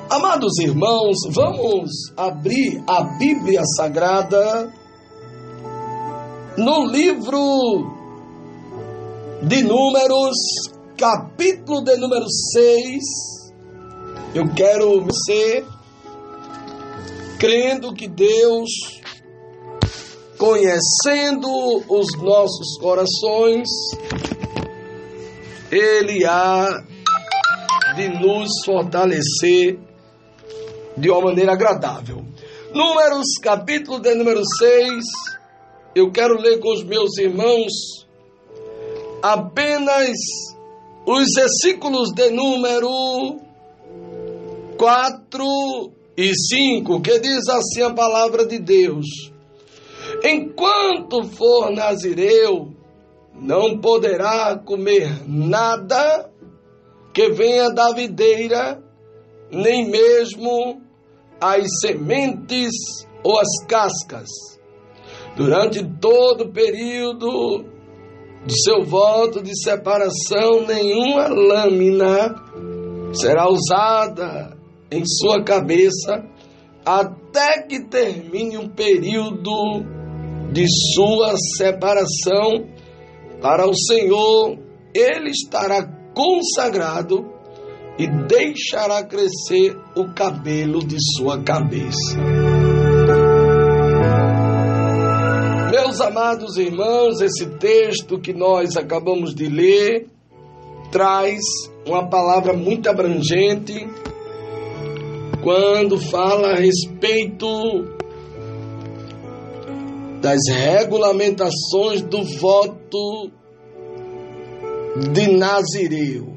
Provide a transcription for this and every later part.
Amados irmãos, vamos abrir a Bíblia Sagrada no livro de Números, capítulo de número 6. Eu quero você, crendo que Deus, conhecendo os nossos corações, Ele há de nos fortalecer de uma maneira agradável. Números, capítulo de número 6, eu quero ler com os meus irmãos apenas os versículos de número 4 e 5, que diz assim a palavra de Deus: enquanto for nazireu, não poderá comer nada que venha da videira, nem mesmo as sementes ou as cascas. Durante todo o período do seu voto de separação, nenhuma lâmina será usada em sua cabeça até que termine um período de sua separação para o Senhor. Ele estará consagrado e deixará crescer o cabelo de sua cabeça. Meus amados irmãos, esse texto que nós acabamos de ler traz uma palavra muito abrangente quando fala a respeito das regulamentações do voto de Nazireu.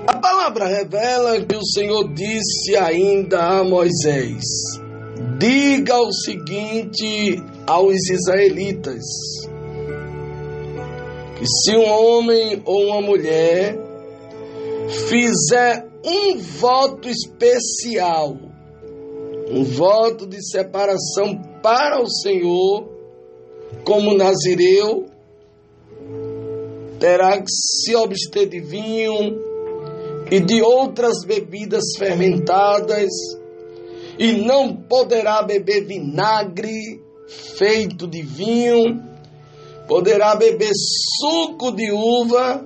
A palavra revela que o Senhor disse ainda a Moisés: diga o seguinte aos israelitas, que se um homem ou uma mulher fizer um voto especial, um voto de separação para o Senhor, como nazireu, terá que se abster de vinho e de outras bebidas fermentadas, e não poderá beber vinagre feito de vinho, poderá beber suco de uva,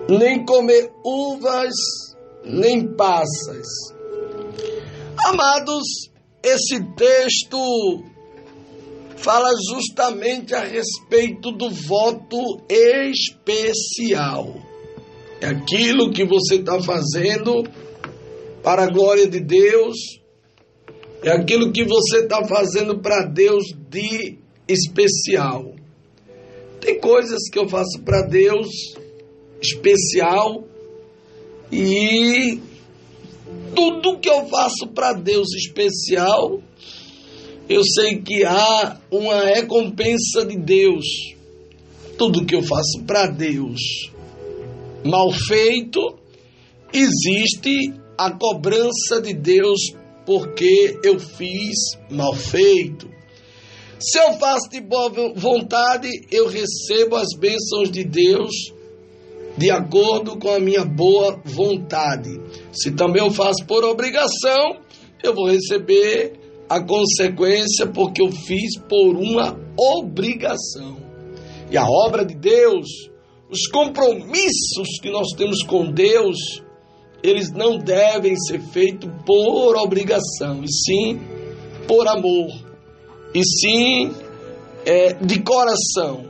nem comer uvas, nem passas. Amados, esse texto fala justamente a respeito do voto especial. É aquilo que você está fazendo para a glória de Deus, é aquilo que você está fazendo para Deus de especial. Tem coisas que eu faço para Deus especial, e tudo que eu faço para Deus especial, eu sei que há uma recompensa de Deus. Tudo que eu faço para Deus mal feito, existe a cobrança de Deus porque eu fiz mal feito. Se eu faço de boa vontade, eu recebo as bênçãos de Deus de acordo com a minha boa vontade. Se também eu faço por obrigação, eu vou receber a consequência porque eu fiz por uma obrigação. E a obra de Deus, os compromissos que nós temos com Deus, eles não devem ser feitos por obrigação, e sim por amor, e sim de coração.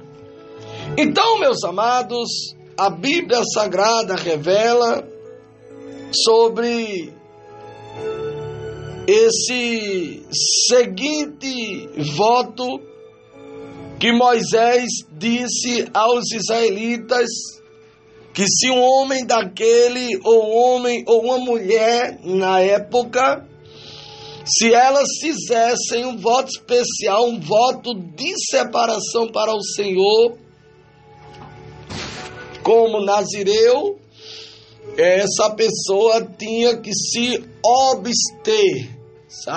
Então, meus amados, a Bíblia Sagrada revela sobre esse seguinte voto que Moisés disse aos israelitas, que se um homem daquele, ou uma mulher na época, se elas fizessem um voto especial, um voto de separação para o Senhor, como nazireu, essa pessoa tinha que se abster, se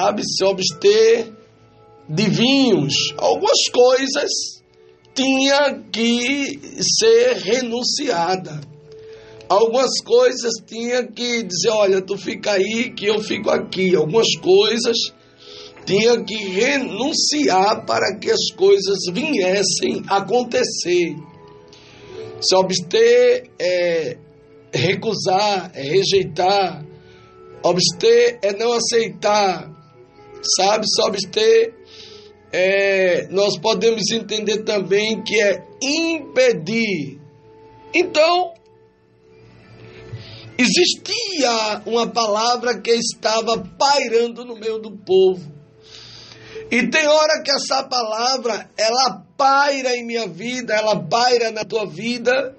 abster de vinhos, algumas coisas tinha que ser renunciada. Algumas coisas tinha que dizer, olha, tu fica aí que eu fico aqui. Algumas coisas tinha que renunciar para que as coisas viessem a acontecer. Se abster é recusar, é rejeitar. Abster é não aceitar. Sabe, se abster nós podemos entender também que é impedir. Então, existia uma palavra que estava pairando no meio do povo. E tem hora que essa palavra, ela paira em minha vida, ela paira na tua vida.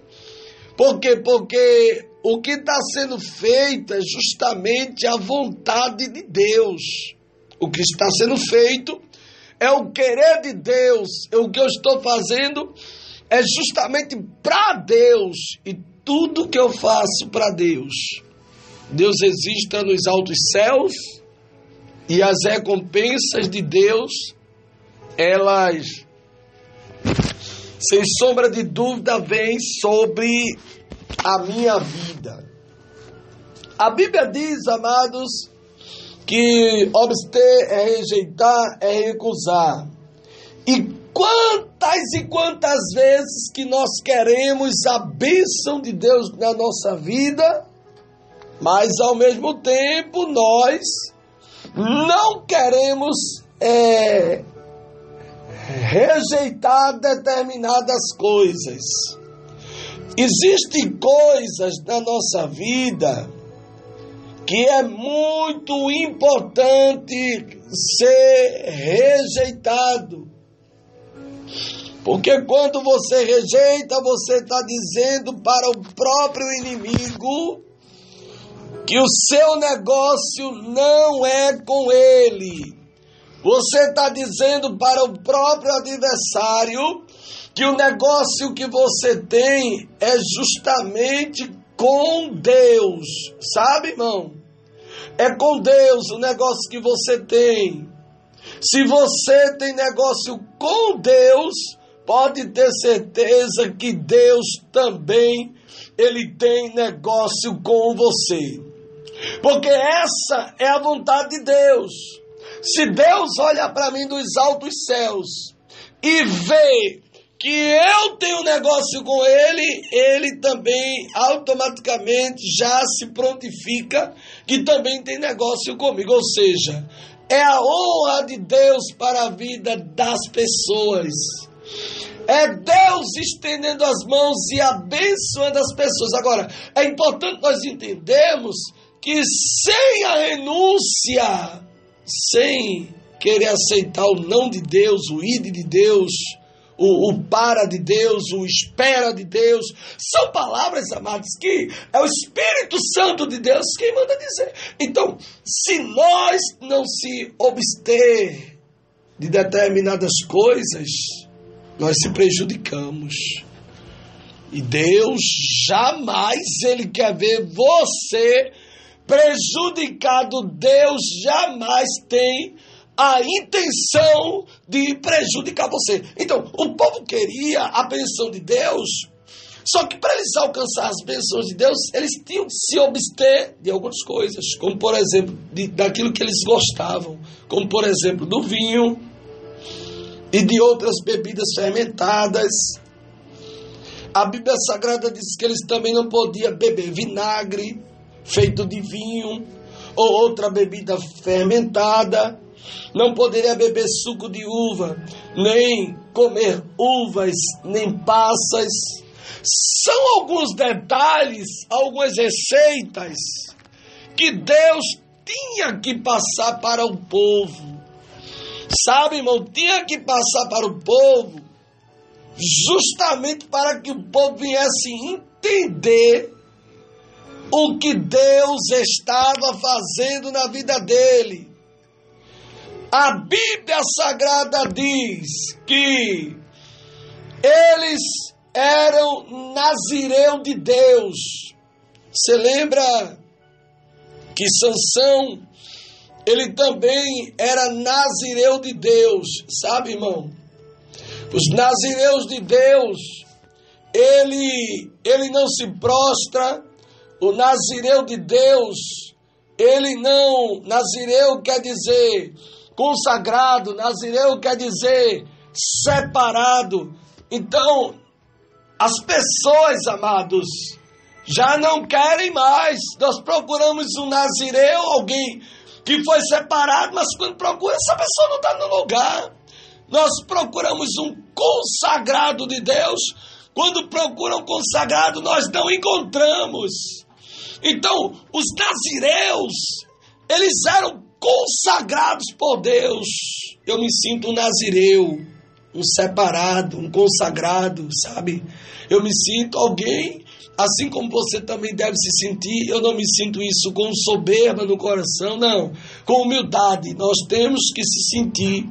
Por quê? Porque o que está sendo feito é justamente a vontade de Deus. O que está sendo feito é o querer de Deus. O que eu estou fazendo é justamente para Deus. E tudo que eu faço para Deus, Deus exista nos altos céus, e as recompensas de Deus, elas, sem sombra de dúvida, vêm sobre a minha vida. A Bíblia diz, amados, que obster é rejeitar, é recusar. E quantas vezes que nós queremos a bênção de Deus na nossa vida, mas ao mesmo tempo nós não queremos rejeitar determinadas coisas. Existem coisas na nossa vida que é muito importante ser rejeitado. Porque quando você rejeita, você está dizendo para o próprio inimigo que o seu negócio não é com ele. Você está dizendo para o próprio adversário que o negócio que você tem é justamente com Deus. Sabe, irmão? É com Deus o negócio que você tem. Se você tem negócio com Deus, pode ter certeza que Deus também, Ele tem negócio com você. Porque essa é a vontade de Deus. Se Deus olha para mim dos altos céus e vê que eu tenho negócio com Ele, Ele também automaticamente já se prontifica que também tem negócio comigo. Ou seja, é a honra de Deus para a vida das pessoas. É Deus estendendo as mãos e abençoando as pessoas. Agora, é importante nós entendermos que sem a renúncia, sem querer aceitar o não de Deus, o ide de Deus, o para de Deus, o espera de Deus, são palavras, amados, que é o Espírito Santo de Deus quem manda dizer. Então, se nós não se abster de determinadas coisas, nós se prejudicamos. E Deus jamais Ele quer ver você prejudicado. Deus jamais tem a intenção de prejudicar você. Então, o povo queria a bênção de Deus, só que para eles alcançar as bênçãos de Deus, eles tinham que se abster de algumas coisas, como por exemplo, daquilo que eles gostavam, como por exemplo, do vinho e de outras bebidas fermentadas. A Bíblia Sagrada diz que eles também não podiam beber vinagre feito de vinho ou outra bebida fermentada. Não poderia beber suco de uva, nem comer uvas, nem passas. São alguns detalhes, algumas receitas que Deus tinha que passar para o povo. Sabe, irmão, tinha que passar para o povo justamente para que o povo viesse entender o que Deus estava fazendo na vida dele. A Bíblia Sagrada diz que eles eram nazireu de Deus. Você lembra que Sansão, ele também era nazireu de Deus, sabe, irmão? Os nazireus de Deus, ele não se prostra. O nazireu de Deus, nazireu quer dizer consagrado, nazireu quer dizer separado. Então, as pessoas, amados, já não querem mais. Nós procuramos um nazireu, alguém que foi separado, mas quando procura, essa pessoa não está no lugar. Nós procuramos um consagrado de Deus. Quando procuram consagrado, nós não encontramos. Então, os nazireus, eles eram consagrados por Deus. Eu me sinto um nazireu, um separado, um consagrado, sabe? Eu me sinto alguém, assim como você também deve se sentir. Eu não me sinto isso com soberba no coração, não. Com humildade, nós temos que se sentir.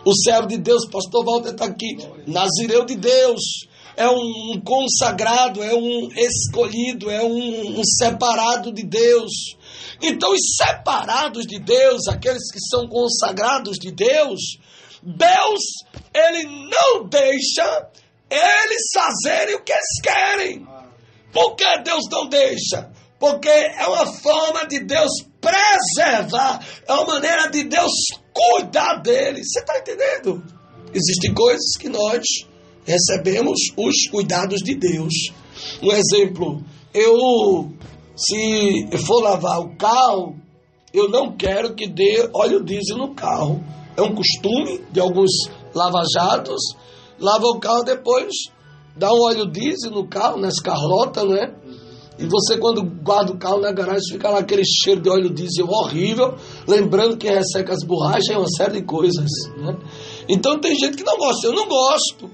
O servo de Deus, pastor Walter está aqui, nazireu de Deus. É um consagrado, é um escolhido, é um separado de Deus. Então, os separados de Deus, aqueles que são consagrados de Deus, Deus, ele não deixa eles fazerem o que eles querem. Por que Deus não deixa? Porque é uma forma de Deus preservar, é uma maneira de Deus cuidar deles. Você está entendendo? Existem coisas que nós recebemos os cuidados de Deus. Um exemplo, se eu for lavar o carro, eu não quero que dê óleo diesel no carro. É um costume de alguns lava-jatos, lava o carro, depois dá um óleo diesel no carro, nas carrotas, né? E você, quando guarda o carro na garagem, fica lá aquele cheiro de óleo diesel horrível, lembrando que resseca as borrachas e uma série de coisas, né? Então tem gente que não gosta, eu não gosto.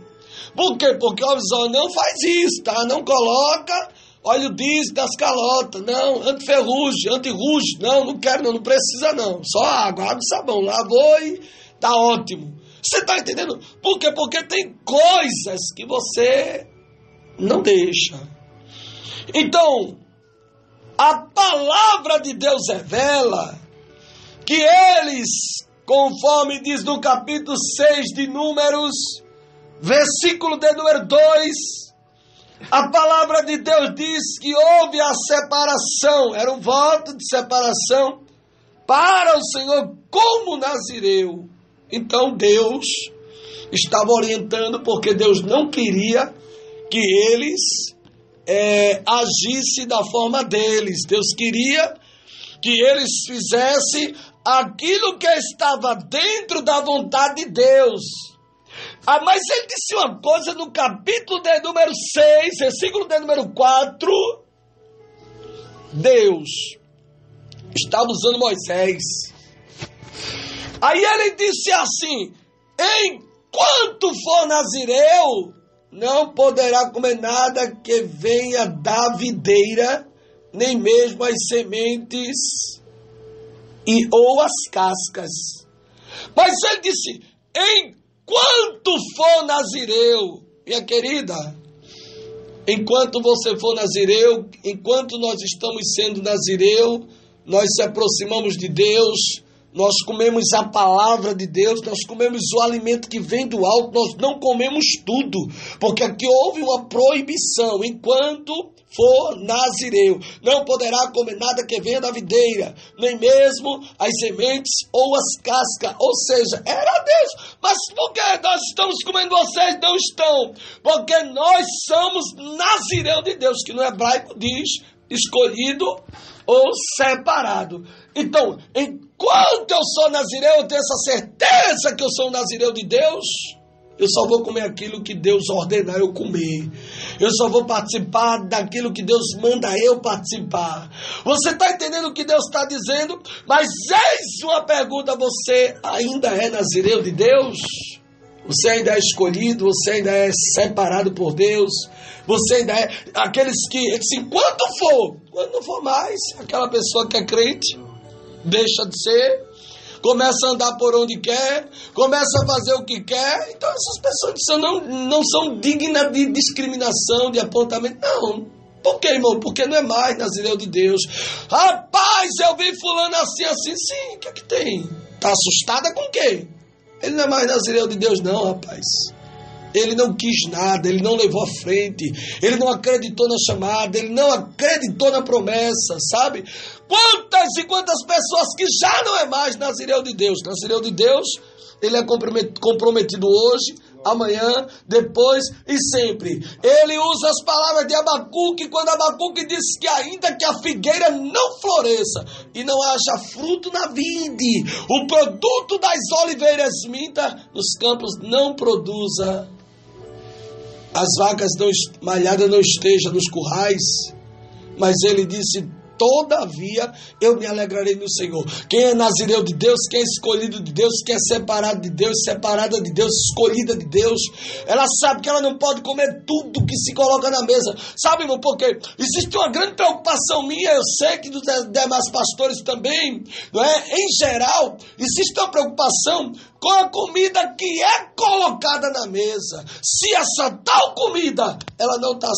Por quê? Porque o Obzor não faz isso, tá? Não coloca óleo diesel das calotas, não, anti-ferrugem, anti-ruge, não quero não precisa não, só água e sabão, lavou e tá ótimo. Você está entendendo? Por quê? Porque tem coisas que você não deixa. Então, a palavra de Deus revela que eles, conforme diz no capítulo 6 de Números, versículo de número 2, a palavra de Deus diz que houve a separação, era um voto de separação para o Senhor como nazireu. Então Deus estava orientando, porque Deus não queria que eles agissem da forma deles. Deus queria que eles fizessem aquilo que estava dentro da vontade de Deus. Mas ele disse uma coisa no capítulo de número 6, versículo de número 4. Deus estava usando Moisés. Aí ele disse assim: enquanto for nazireu, não poderá comer nada que venha da videira, nem mesmo as sementes ou as cascas. Mas ele disse: enquanto for nazireu, minha querida, enquanto você for nazireu, enquanto nós estamos sendo nazireu, nós se aproximamos de Deus, nós comemos a palavra de Deus, nós comemos o alimento que vem do alto, nós não comemos tudo, porque aqui houve uma proibição: enquanto for nazireu, não poderá comer nada que venha da videira, nem mesmo as sementes ou as cascas. Ou seja, era Deus. Mas por que nós estamos comendo, vocês não estão? Porque nós somos nazireu de Deus, que no hebraico diz escolhido ou separado. Então, enquanto eu sou nazireu, eu tenho essa certeza que eu sou um nazireu de Deus. Eu só vou comer aquilo que Deus ordenar eu comer. Eu só vou participar daquilo que Deus manda eu participar. Você está entendendo o que Deus está dizendo? Mas eis uma pergunta: você ainda é nazireu de Deus? Você ainda é escolhido? Você ainda é separado por Deus? Você ainda é aqueles que, assim, quando não for mais, aquela pessoa que é crente, deixa de ser, começa a andar por onde quer, começa a fazer o que quer. Então essas pessoas não são dignas de discriminação, de apontamento. Não. Por quê, irmão? Porque não é mais nazireu de Deus. Rapaz, eu vi fulano assim. Sim, o que tem? Está assustada com o quê? Ele não é mais nazireu de Deus não, rapaz. Ele não quis nada, ele não levou à frente, ele não acreditou na chamada, ele não acreditou na promessa, sabe? Quantas e quantas pessoas que já não é mais Nazireu de Deus. Nazireu de Deus, ele é comprometido hoje, amanhã, depois e sempre. Ele usa as palavras de Abacuque, quando Abacuque diz que ainda que a figueira não floresça e não haja fruto na vide, o produto das oliveiras minta, nos campos não produza, as vacas malhadas não estejam nos currais, mas ele disse: todavia eu me alegrarei no Senhor. Quem é nazireu de Deus, quem é escolhido de Deus, quem é separado de Deus, separada de Deus, escolhida de Deus, ela sabe que ela não pode comer tudo que se coloca na mesa. Sabe, irmão, porque existe uma grande preocupação minha, eu sei que dos demais pastores também, não é? Em geral, existe uma preocupação com a comida que é colocada na mesa. Se essa tal comida, ela não está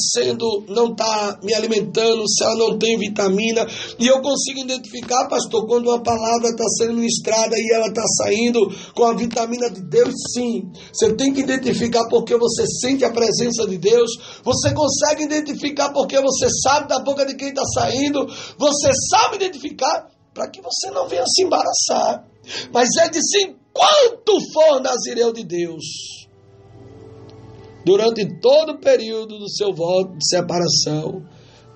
me alimentando, se ela não tem vitamina, e eu consigo identificar, pastor, quando uma palavra está sendo ministrada e ela está saindo com a vitamina de Deus, sim. Você tem que identificar porque você sente a presença de Deus, você consegue identificar porque você sabe da boca de quem está saindo, você sabe identificar para que você não venha se embaraçar. Mas é de sim, enquanto for nazireu de Deus, durante todo o período do seu voto de separação,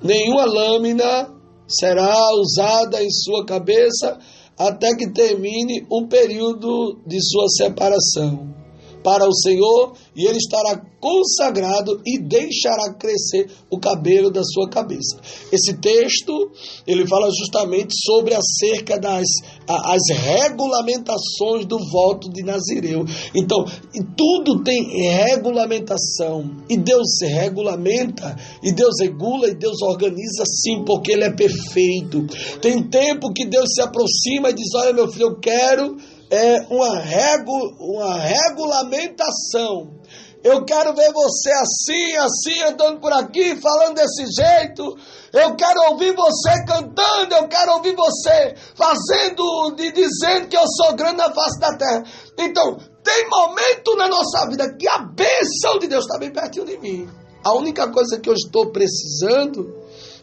nenhuma lâmina será usada em sua cabeça até que termine o período de sua separação para o Senhor, e ele estará consagrado e deixará crescer o cabelo da sua cabeça. Esse texto, ele fala justamente sobre acerca as regulamentações do voto de Nazireu. Então, tudo tem regulamentação, e Deus regulamenta, e Deus regula, e Deus organiza sim, porque ele é perfeito. Tem tempo que Deus se aproxima e diz: olha, meu filho, eu quero uma regulamentação. Eu quero ver você assim, andando por aqui, falando desse jeito. Eu quero ouvir você cantando, eu quero ouvir você dizendo que eu sou grande na face da terra. Então, tem momento na nossa vida que a bênção de Deus está bem pertinho de mim. A única coisa que eu estou precisando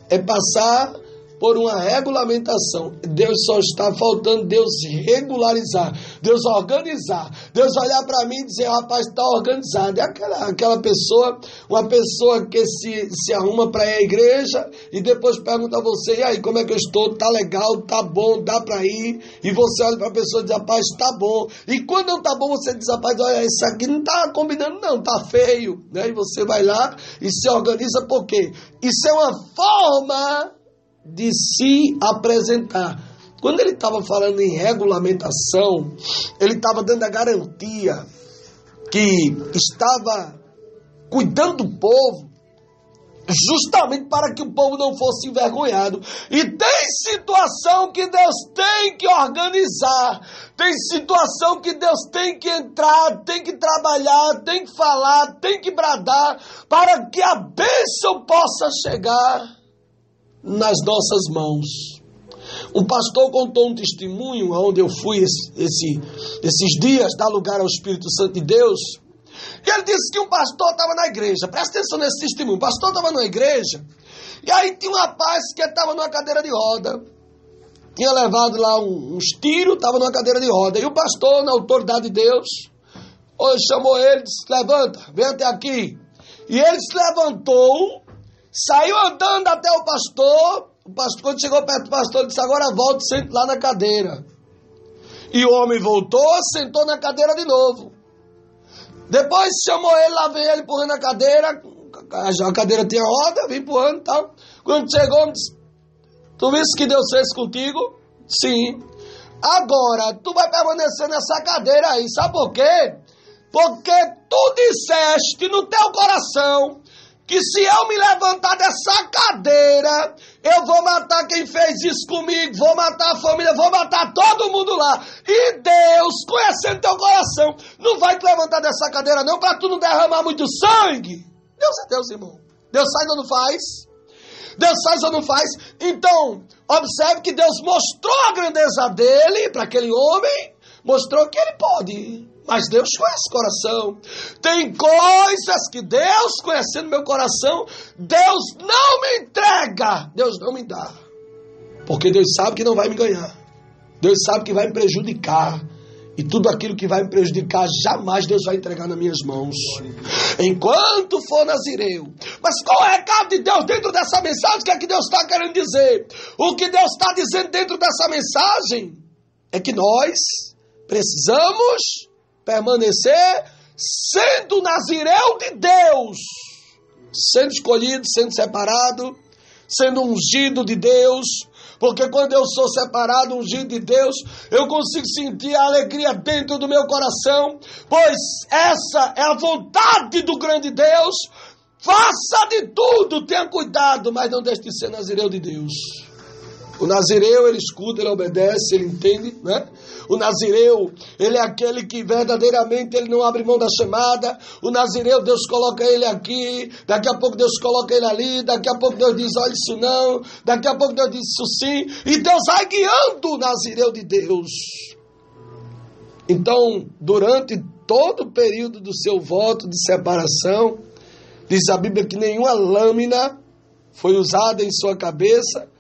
é passar por uma regulamentação. Deus só está faltando Deus regularizar, Deus organizar, Deus olhar para mim e dizer: rapaz, está organizado. É aquela pessoa, uma pessoa que se arruma para ir à igreja e depois pergunta a você: e aí, como é que eu estou? Tá legal, tá bom, dá para ir? E você olha para a pessoa e diz: rapaz, tá bom. E quando não tá bom, você diz: rapaz, olha, isso aqui não tá combinando não, tá feio, né? E você vai lá e se organiza. Por quê? Isso é uma forma de se apresentar. Quando ele estava falando em regulamentação, ele estava dando a garantia que estava cuidando do povo, justamente para que o povo não fosse envergonhado. E tem situação que Deus tem que organizar, tem situação que Deus tem que entrar, tem que trabalhar, tem que falar, tem que bradar, para que a bênção possa chegar nas nossas mãos. Um pastor contou um testemunho onde eu fui esses dias, dar lugar ao Espírito Santo de Deus, e ele disse que um pastor estava na igreja. Presta atenção nesse testemunho. O pastor estava na igreja, e aí tinha um rapaz que estava numa cadeira de roda, tinha levado lá uns tiros, estava numa cadeira de roda, e o pastor, na autoridade de Deus, chamou ele, disse: levanta, vem até aqui. E ele se levantou, saiu andando até o pastor. O pastor, quando chegou perto do pastor, ele disse: agora volta e sente lá na cadeira. E o homem voltou, sentou na cadeira de novo. Depois chamou ele, lá vem ele empurrando a cadeira. A cadeira tinha roda, vem empurrando e tal. Quando chegou, ele disse: tu viste que Deus fez contigo? Sim. Agora, tu vai permanecer nessa cadeira aí. Sabe por quê? Porque tu disseste no teu coração que se eu me levantar dessa cadeira, eu vou matar quem fez isso comigo, vou matar a família, vou matar todo mundo lá. E Deus, conhecendo teu coração, não vai te levantar dessa cadeira não, para tu não derramar muito sangue. Deus é Deus, irmão. Deus faz ou não faz? Deus faz ou não faz? Então, observe que Deus mostrou a grandeza dele para aquele homem, mostrou que ele pode. Mas Deus conhece o coração. Tem coisas que Deus, conhecendo meu coração, Deus não me entrega, Deus não me dá. Porque Deus sabe que não vai me ganhar. Deus sabe que vai me prejudicar. E tudo aquilo que vai me prejudicar, jamais Deus vai entregar nas minhas mãos. Enquanto for nazireu. Mas qual é o recado de Deus dentro dessa mensagem? O que é que Deus está querendo dizer? O que Deus está dizendo dentro dessa mensagem é que nós precisamos permanecer sendo nazireu de Deus. Sendo escolhido, sendo separado, sendo ungido de Deus. Porque quando eu sou separado, ungido de Deus, eu consigo sentir a alegria dentro do meu coração, pois essa é a vontade do grande Deus. Faça de tudo, tenha cuidado, mas não deixe de ser nazireu de Deus. O nazireu, ele escuta, ele obedece, ele entende, né? O nazireu, ele é aquele que verdadeiramente ele não abre mão da chamada. O nazireu, Deus coloca ele aqui, daqui a pouco Deus coloca ele ali, daqui a pouco Deus diz, olha isso não, daqui a pouco Deus diz isso sim, e Deus vai guiando o nazireu de Deus. Então, durante todo o período do seu voto de separação, diz a Bíblia que nenhuma lâmina foi usada em sua cabeça,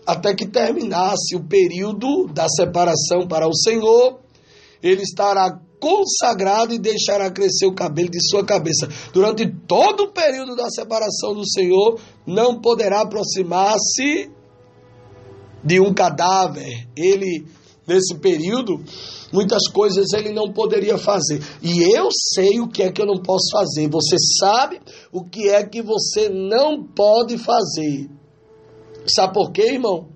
até que terminasse o período da separação para o Senhor, ele estará consagrado e deixará crescer o cabelo de sua cabeça. Durante todo o período da separação do Senhor, não poderá aproximar-se de um cadáver. Ele, nesse período, muitas coisas ele não poderia fazer. E eu sei o que é que eu não posso fazer. Você sabe o que é que você não pode fazer. Sabe por quê, irmão?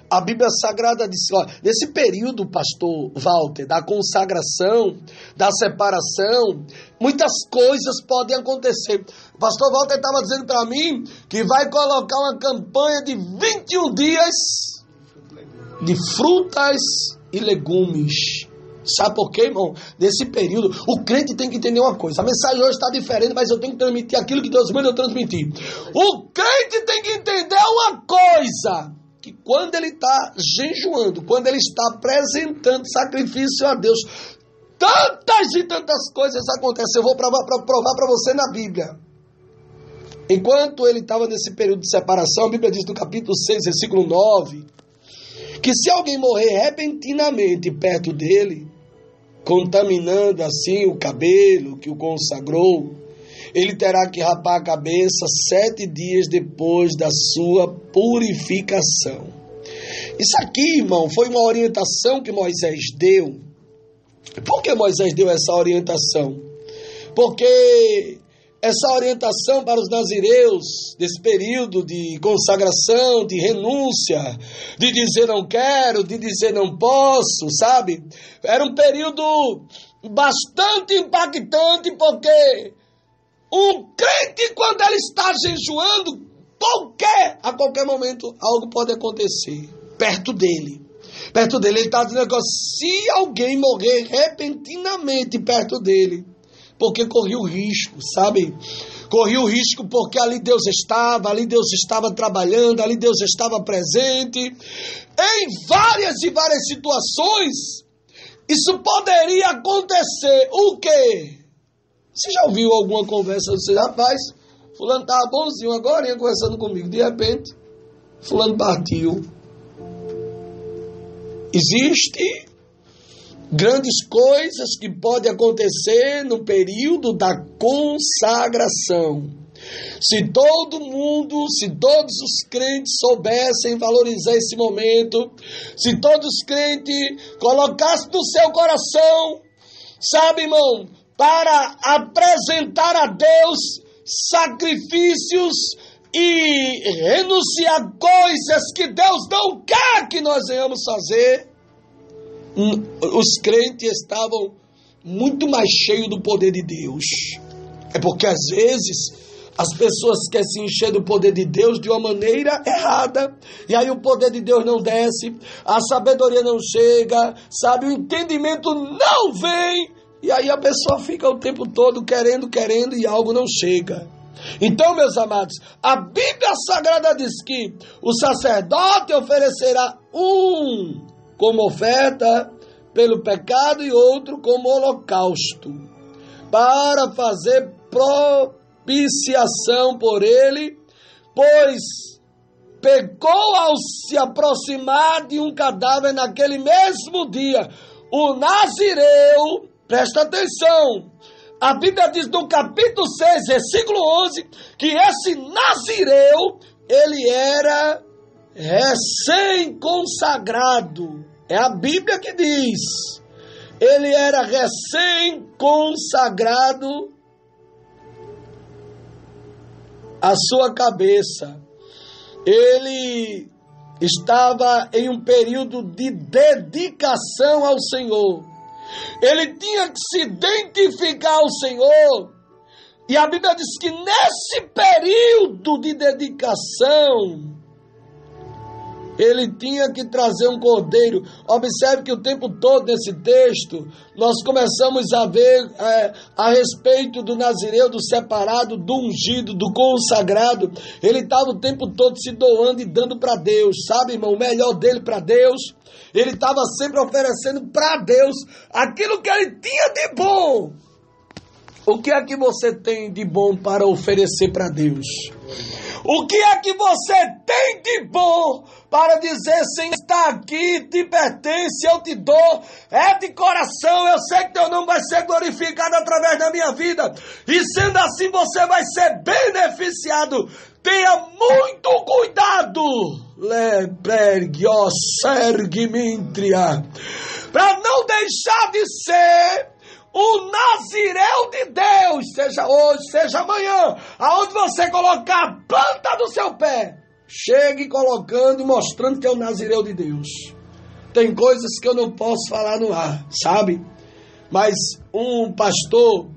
A Bíblia Sagrada diz, ó, nesse período, pastor Walter, da consagração, da separação, muitas coisas podem acontecer. O pastor Walter estava dizendo para mim que vai colocar uma campanha de 21 dias de frutas e legumes. Sabe por quê, irmão? Nesse período, o crente tem que entender uma coisa. A mensagem hoje está diferente, mas eu tenho que transmitir aquilo que Deus manda eu transmitir. O crente tem que entender uma coisa. Que quando ele está jejuando, quando ele está apresentando sacrifício a Deus, tantas e tantas coisas acontecem. Eu vou provar para você na Bíblia. Enquanto ele estava nesse período de separação, a Bíblia diz no capítulo 6, versículo 9, que se alguém morrer repentinamente perto dele, contaminando assim o cabelo que o consagrou, ele terá que rapar a cabeça 7 dias depois da sua purificação. Isso aqui, irmão, foi uma orientação que Moisés deu. Por que Moisés deu essa orientação? Porque essa orientação para os nazireus, desse período de consagração, de renúncia, de dizer não quero, de dizer não posso, sabe? Era um período bastante impactante, porque um crente, quando ele está jejuando, a qualquer momento, algo pode acontecer perto dele. Perto dele, ele está dizendo que se alguém morrer repentinamente perto dele, porque corria o risco, sabe? Corria o risco porque ali Deus estava trabalhando, ali Deus estava presente. Em várias e várias situações, isso poderia acontecer. O quê? Você já ouviu alguma conversa? Você, rapaz, fulano estava bonzinho agora, ia conversando comigo. De repente, fulano partiu. Existe grandes coisas que podem acontecer no período da consagração. Se todo mundo, se todos os crentes soubessem valorizar esse momento, se todos os crentes colocassem no seu coração, sabe, irmão, para apresentar a Deus sacrifícios e renunciar coisas que Deus não quer que nós venhamos fazer, os crentes estavam muito mais cheios do poder de Deus. É porque às vezes as pessoas querem se encher do poder de Deus de uma maneira errada, e aí o poder de Deus não desce, a sabedoria não chega, sabe, o entendimento não vem, e aí a pessoa fica o tempo todo querendo, e algo não chega. Então, meus amados, a Bíblia Sagrada diz que o sacerdote oferecerá como oferta pelo pecado e outro como holocausto, para fazer propiciação por ele, pois pecou ao se aproximar de um cadáver naquele mesmo dia. O nazireu, presta atenção, a Bíblia diz no capítulo 6, versículo 11, que esse nazireu, ele era recém-consagrado. É a Bíblia que diz. Ele era recém-consagrado a sua cabeça. Ele estava em um período de dedicação ao Senhor. Ele tinha que se identificar ao Senhor. E a Bíblia diz que nesse período de dedicação, ele tinha que trazer um cordeiro. Observe que o tempo todo nesse texto, nós começamos a ver a respeito do nazireu, do separado, do ungido, do consagrado. Ele estava o tempo todo se doando e dando para Deus, sabe, irmão? O melhor dele para Deus. Ele estava sempre oferecendo para Deus aquilo que ele tinha de bom. O que é que você tem de bom para oferecer para Deus? O que é que você tem de bom para dizer, Senhor, está aqui, te pertence, eu te dou, é de coração, eu sei que teu nome vai ser glorificado através da minha vida, e sendo assim você vai ser beneficiado. Tenha muito cuidado, para não deixar de ser o nazireu de Deus, seja hoje, seja amanhã, aonde você colocar a planta do seu pé, chegue colocando e mostrando que é o nazireu de Deus. Tem coisas que eu não posso falar no ar, sabe? Mas um pastor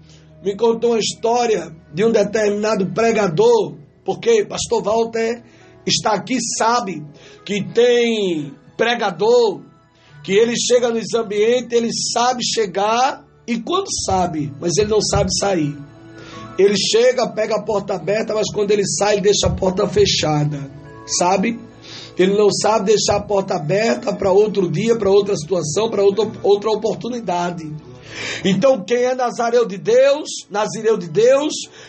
me contou uma história de um determinado pregador, porque pastor Walter está aqui, sabe que tem pregador, que ele chega nos ambientes, ele sabe chegar, e quando sabe, mas ele não sabe sair. Ele chega, pega a porta aberta, mas quando ele sai, ele deixa a porta fechada, sabe? Ele não sabe deixar a porta aberta para outro dia, para outra situação, para outra oportunidade. Então, quem é nazireu de Deus,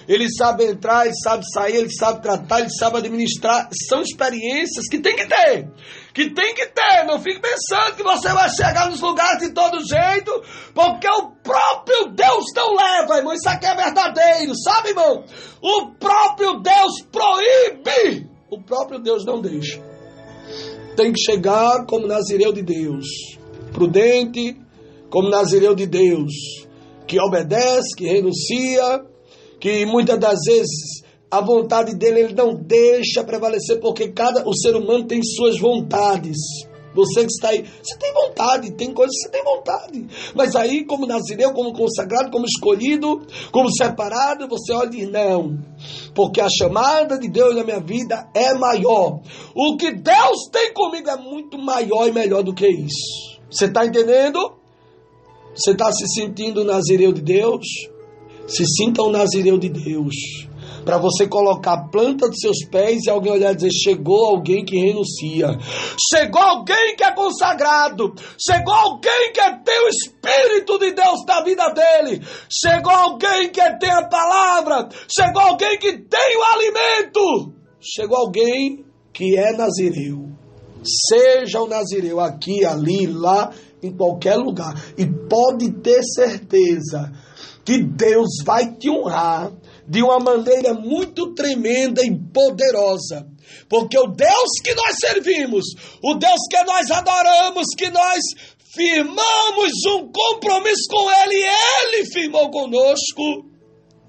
ele sabe entrar, ele sabe sair, ele sabe tratar, ele sabe administrar. São experiências que tem que ter. Não fique pensando que você vai chegar nos lugares de todo jeito, porque o próprio Deus não leva, irmão. Isso aqui é verdadeiro, sabe, irmão? O próprio Deus proíbe, o próprio Deus não deixa. Tem que chegar como nazireu de Deus, prudente, como nazireu de Deus, que obedece, que renuncia, que muitas das vezes a vontade dele ele não deixa prevalecer, porque o ser humano tem suas vontades. Você que está aí, você tem vontade, tem coisas que você tem vontade. Mas aí, como nazireu, como consagrado, como escolhido, como separado, você olha e diz, não. Porque a chamada de Deus na minha vida é maior. O que Deus tem comigo é muito maior e melhor do que isso. Você está entendendo? Você está se sentindo nazireu de Deus? Se sinta um nazireu de Deus. Para você colocar a planta dos seus pés e alguém olhar e dizer, chegou alguém que renuncia. Chegou alguém que é consagrado. Chegou alguém que tem o Espírito de Deus na vida dele. Chegou alguém que tem a palavra. Chegou alguém que tem o alimento. Chegou alguém que é nazireu. Seja o nazireu aqui, ali, lá, em qualquer lugar. E pode ter certeza que Deus vai te honrar de uma maneira muito tremenda e poderosa. Porque o Deus que nós servimos, o Deus que nós adoramos, que nós firmamos um compromisso com Ele, Ele firmou conosco.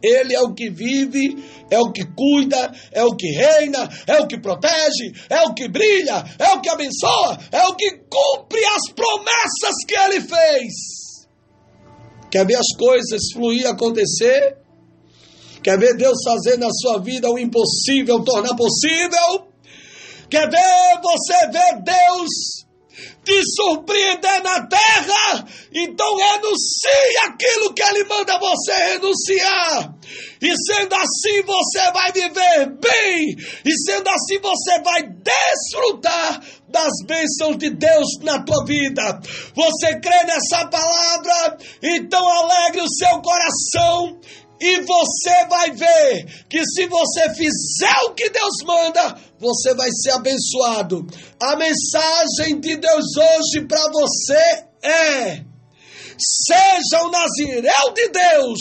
Ele é o que vive, é o que cuida, é o que reina, é o que protege, é o que brilha, é o que abençoa, é o que cumpre as promessas que Ele fez. Quer ver as coisas fluir, acontecer? Quer ver Deus fazer na sua vida o impossível tornar possível? Quer ver você ver Deus te surpreender na terra? Então renuncie aquilo que Ele manda você renunciar. E sendo assim você vai viver bem. E sendo assim você vai desfrutar das bênçãos de Deus na tua vida. Você crê nessa palavra? Então alegre o seu coração e você vai ver que se você fizer o que Deus manda, você vai ser abençoado. A mensagem de Deus hoje para você é: seja o Nazireu de Deus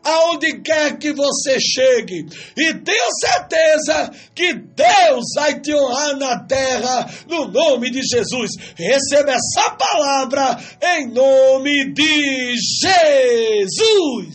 aonde quer que você chegue, e tenha certeza que Deus vai te honrar na terra, no nome de Jesus. Receba essa palavra em nome de Jesus.